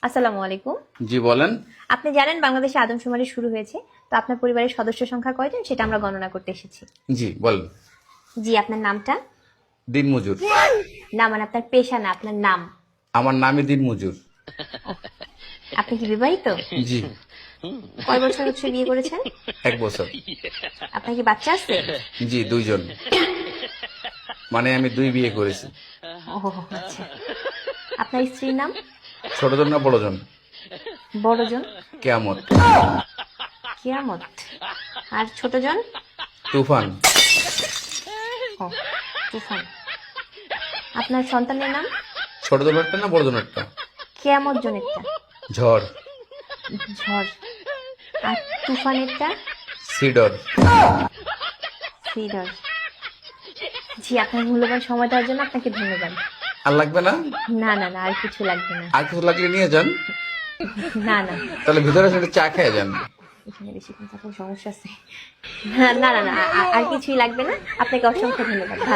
আসসালামু আলাইকুম। জি বলেন। আপনি জানেন বাংলাদেশে আদমশুমারি শুরু হয়েছে, তো আপনার পরিবারের সদস্য সংখ্যা কয়জন সেটা আমরা গণনা করতে এসেছি। জি বলেন। জি, আপনার নামটা? দিনমজুর। না মানে আপনার পেশা না, আপনার নাম। আমার নামই দিনমজুর। আপনি কি বিবাহিত? জি। কয় বছর হচ্ছে বিয়ে করেছেন? 1 বছর। আপনার কি বাচ্চা আছে? জি 2 জন। মানে আমি 2 বিয়ে করেছি। ও আচ্ছা। আপনার স্ত্রীর নাম? ছোটজন না বড়জন? বড়জন? কেয়ামত। কিয়ামত। আর ছোটজন? তুফান। ও তুফান। আপনার সন্তানের নাম? ছোটজনেরটা না বড়জনেরটা? কিয়ামত জনেরটা? ঝড়। ঝড়। আর তুফানেরটা? সিডর। সিডর। জি, আপনার মূল্যবান সময় দেওয়ার জন্য আপনাকে ধন্যবাদ। আর লাগবে না? না না না, আর কিছু লাগবে না। আর কিছু লাগলে নিয়ে যান। না না, তাহলে ভিতরে এসে চা খেয়ে যান। এখানে বেশি সমস্যা আছে। না না না, আর কিছুই লাগবে না। আপনাকে অসংখ্য ধন্যবাদ। ভালো